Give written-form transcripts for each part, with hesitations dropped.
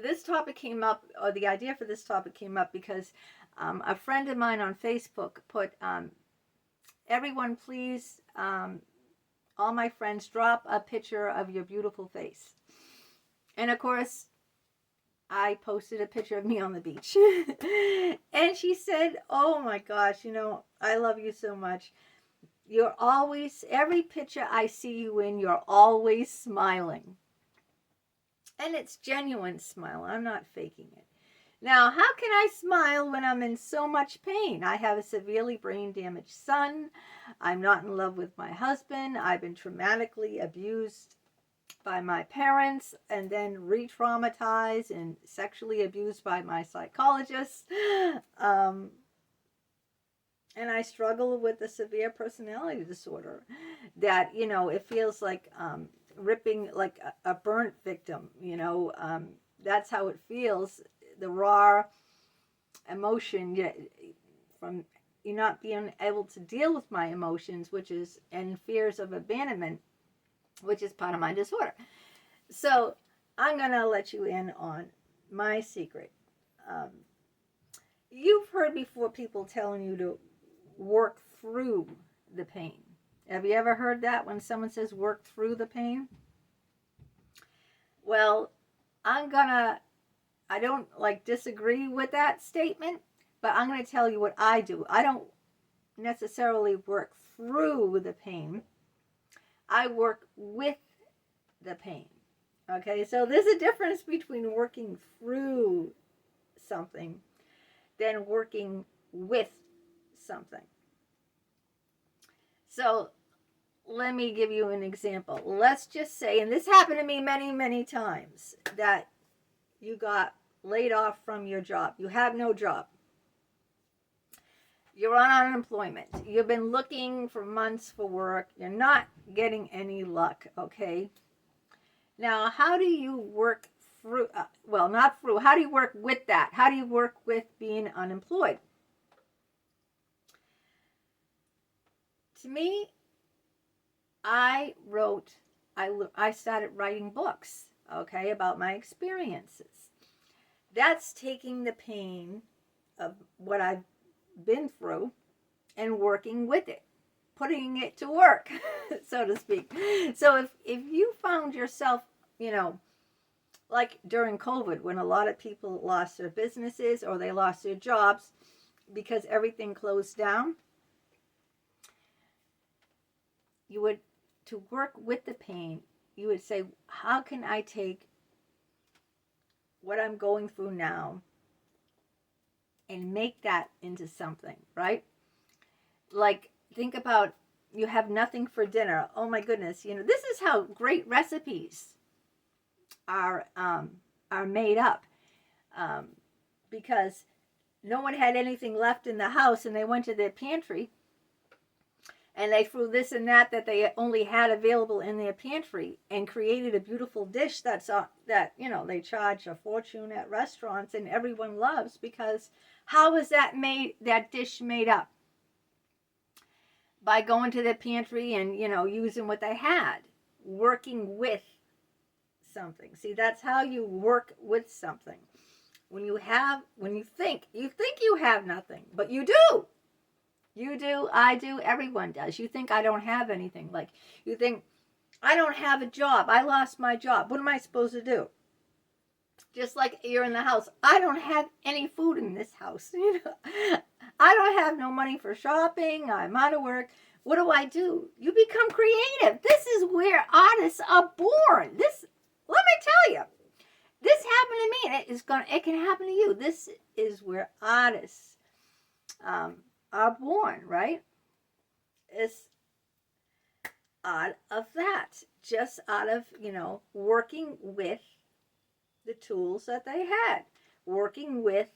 this topic came up, or the idea for this topic came up because a friend of mine on Facebook put, everyone please, all my friends, drop a picture of your beautiful face. And of course, I posted a picture of me on the beach. And she said, oh my gosh, I love you so much. You're always, every picture I see you in, you're always smiling. And it's genuine smile. I'm not faking it. Now, how can I smile when I'm in so much pain? I have a severely brain damaged son. I'm not in love with my husband. I've been traumatically abused by my parents and then re-traumatized and sexually abused by my psychologist. And I struggle with a severe personality disorder that, it feels like ripping like a burnt victim, that's how it feels. The raw emotion from you not being able to deal with my emotions, and fears of abandonment, which is part of my disorder. So I'm going to let you in on my secret. You've heard before people telling you to work through the pain. Have you ever heard that when someone says work through the pain? Well, I don't disagree with that statement, but I'm going to tell you what I do. I don't necessarily work through the pain. I work with the pain. Okay, so there's a difference between working through something than working with something. So let me give you an example. Let's just say, and this happened to me many, many times, that you got laid off from your job. You have no job. You're on unemployment. You've been looking for months for work. You're not getting any luck, okay? Now, how do you work through, how do you work with that? How do you work with being unemployed? To me, I started writing books, okay, about my experiences. That's taking the pain of what I've been through and working with it, putting it to work, so to speak. So if you found yourself, like during COVID, when a lot of people lost their businesses or they lost their jobs because everything closed down, to work with the pain, you would say, how can I take what I'm going through now and make that into something, right? Like, think about, you have nothing for dinner. Oh my goodness, this is how great recipes are made up, because no one had anything left in the house and they went to their pantry and they threw this and that they only had available in their pantry and created a beautiful dish that they charge a fortune at restaurants and everyone loves, because how is that dish made up? By going to the pantry and, using what they had, working with something. See, that's how you work with something. When you think you have nothing, but you do. You do, I do, everyone does. You think I don't have anything. Like, you think, I don't have a job. I lost my job. What am I supposed to do? Just like you're in the house. I don't have any food in this house. I don't have no money for shopping. I'm out of work. What do? You become creative. This is where artists are born. Let me tell you, this happened to me, and it can happen to you. This is where artists are born, right? It's out of that, just out of, working with the tools that they had, working with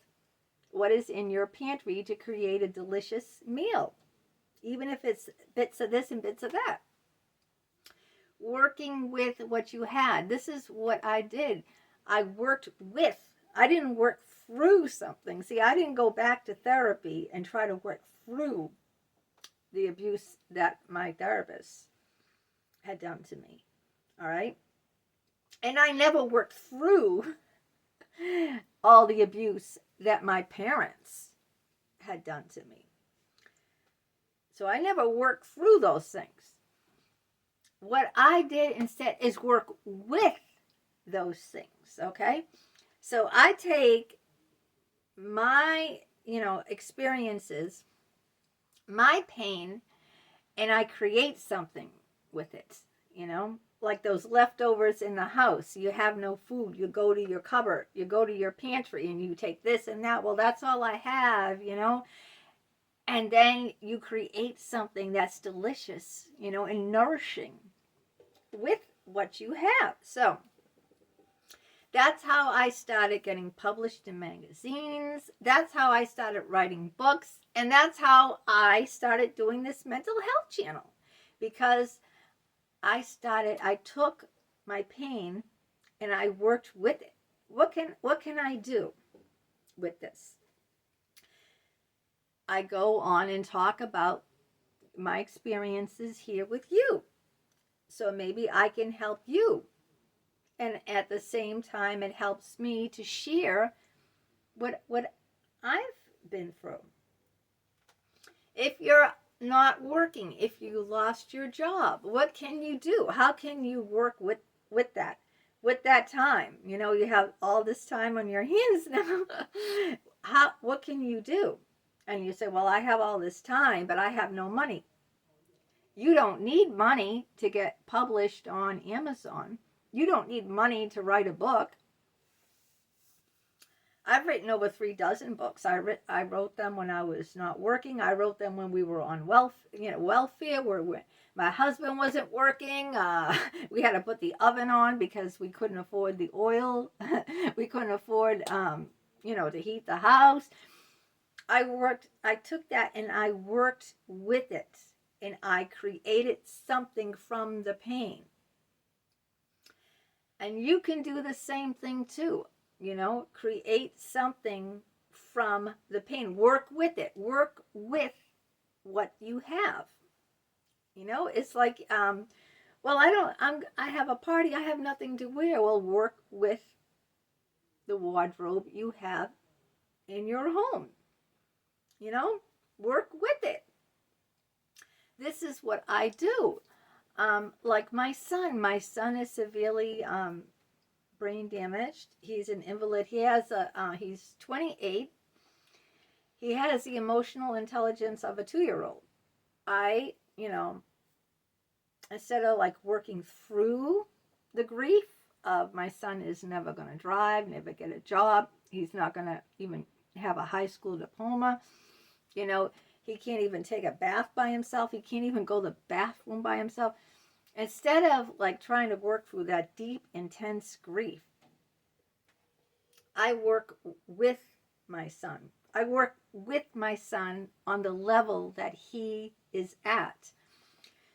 what is in your pantry to create a delicious meal, even if it's bits of this and bits of that. Working with what you had. This is what I did. I worked with. I didn't work through something. See, I didn't go back to therapy and try to work through the abuse that my therapist had done to me. All right? And I never worked through all the abuse that my parents had done to me. So I never worked through those things. What I did instead is work with those things, okay? So I take my, experiences, my pain, and I create something with it, like those leftovers in the house. You have no food. You go to your cupboard, you go to your pantry, and you take this and that. Well, that's all I have, And then you create something that's delicious, and nourishing with what you have. So that's how I started getting published in magazines. That's how I started writing books. And that's how I started doing this mental health channel. Because I took my pain and I worked with it. What can I do with this? I go on and talk about my experiences here with you. So maybe I can help you. And at the same time, it helps me to share what I've been through. If you're not working, if you lost your job, what can you do? How can you work with that time? You have all this time on your hands now. What can you do? And you say, well, I have all this time, but I have no money. You don't need money to get published on Amazon. You don't need money to write a book. I've written over 36 books. I wrote them when I was not working. I wrote them when we were on welfare, where my husband wasn't working. We had to put the oven on because we couldn't afford the oil. We couldn't afford, to heat the house. I took that and I worked with it, and I created something from the pain. And you can do the same thing too, create something from the pain. Work with it. Work with what you have. It's like, well, I have a party. I have nothing to wear. Well, work with the wardrobe you have in your home. Work with it. This is what I do. Like my son is severely brain damaged. He's an invalid. He's 28. He has the emotional intelligence of a 2-year-old. Instead of like working through the grief of my son is never going to drive, never get a job. He's not going to even have a high school diploma. He can't even take a bath by himself. He can't even go to the bathroom by himself. Instead of like trying to work through that deep, intense grief, I work with my son. I work with my son on the level that he is at.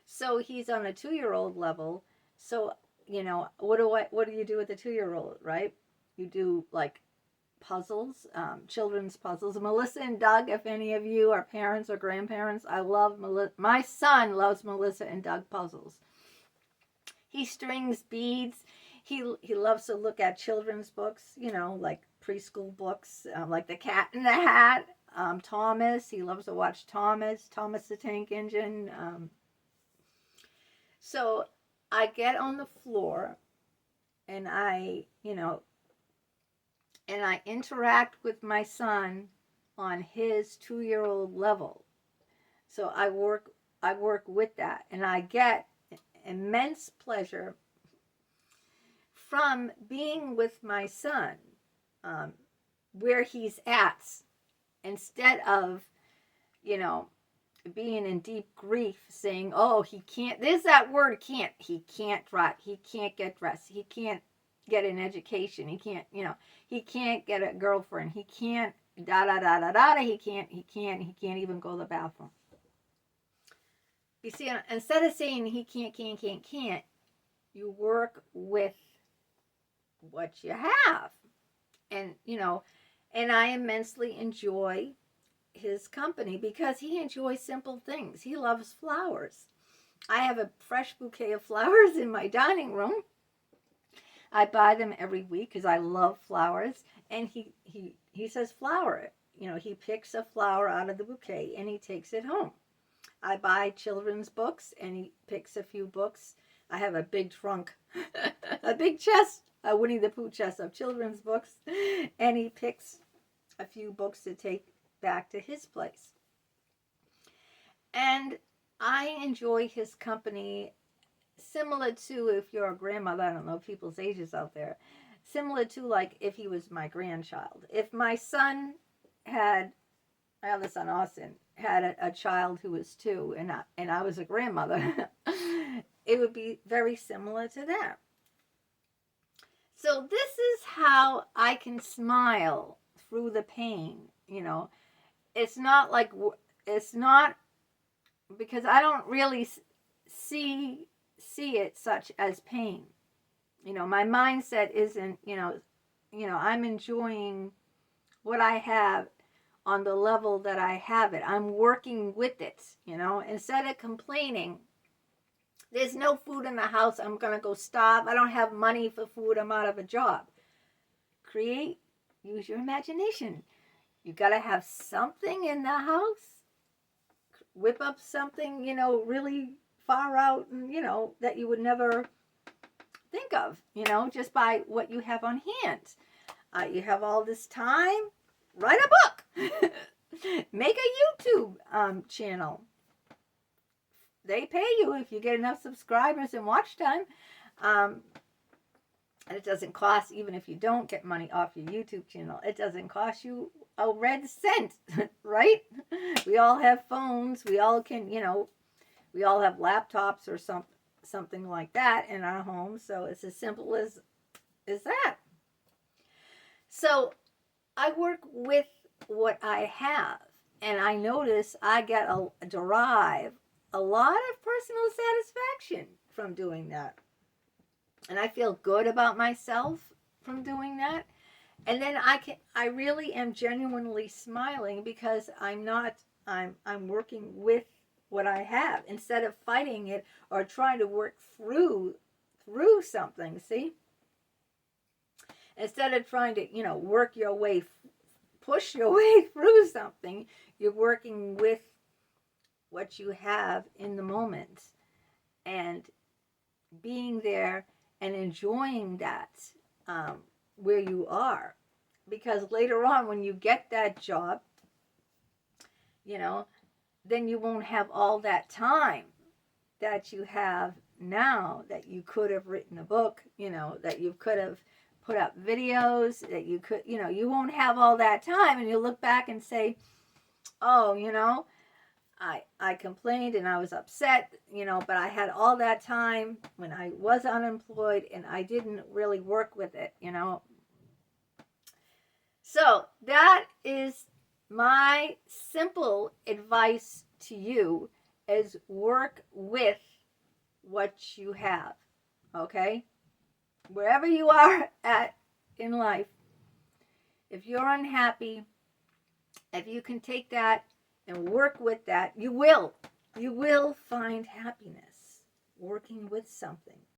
So he's on a 2-year-old level. So, what do you do with a 2-year-old, right? You do like puzzles, children's puzzles. Melissa and Doug, if any of you are parents or grandparents, I love my son loves Melissa and Doug puzzles. He strings beads. He loves to look at children's books, like preschool books, like The Cat in the Hat, Thomas. He loves to watch Thomas the Tank Engine. So I get on the floor and I interact with my son on his 2-year-old level. So I work with that, and I get immense pleasure from being with my son where he's at, instead of being in deep grief saying, oh, he can't, there's that word, can't, he can't drive, he can't get dressed, he can't get an education, he can't get a girlfriend, he can't he can't even go to the bathroom. You see, instead of saying he can't, you work with what you have. And and I immensely enjoy his company because he enjoys simple things. He loves flowers. I have a fresh bouquet of flowers in my dining room. I buy them every week because I love flowers. And he says flower it. You know, he picks a flower out of the bouquet and he takes it home. I buy children's books and he picks a few books. I have a big trunk, a big chest, a Winnie the Pooh chest of children's books. And he picks a few books to take back to his place. And I enjoy his company, similar to, if you're a grandmother, I don't know people's ages out there, similar to like if he was my grandchild. If my son had, my other son Austin, had a child who was 2 and I was a grandmother, it would be very similar to that. So this is how I can smile through the pain, you know. It's not like, it's not, because I don't really see it such as pain. You know, my mindset isn't, you know, I'm enjoying what I have on the level that I have it. I'm working with it, you know, instead of complaining. There's no food in the house, I'm going to go starve. I don't have money for food, I'm out of a job. Create, use your imagination. You got to have something in the house. Whip up something, you know, really far out, and, you know, that you would never think of, you know, just by what you have on hand. You have all this time, write a book. Make a YouTube channel. They pay you if you get enough subscribers and watch time. And it doesn't cost, even if you don't get money off your YouTube channel, it doesn't cost you a red cent, right? We all have phones. We all can, you know, we all have laptops or something like that in our homes. So it's as simple as that. So I work with what I have, and I notice I derive a lot of personal satisfaction from doing that. And I feel good about myself from doing that. And then I really am genuinely smiling because I'm working with what I have instead of fighting it or trying to work through something, see? Instead of trying to, you know, work your way, push your way through something, you're working with what you have in the moment and being there and enjoying that where you are. Because later on, when you get that job, you know, then you won't have all that time that you have now, that you could have written a book, you know, that you could have put up videos, that you could, you know, you won't have all that time, and you look back and say, oh, you know, I complained and I was upset, you know, but I had all that time when I was unemployed and I didn't really work with it, you know. So that is my simple advice to you, is work with what you have, okay? Wherever you are at in life, if you're unhappy, if you can take that and work with that, you will find happiness working with something.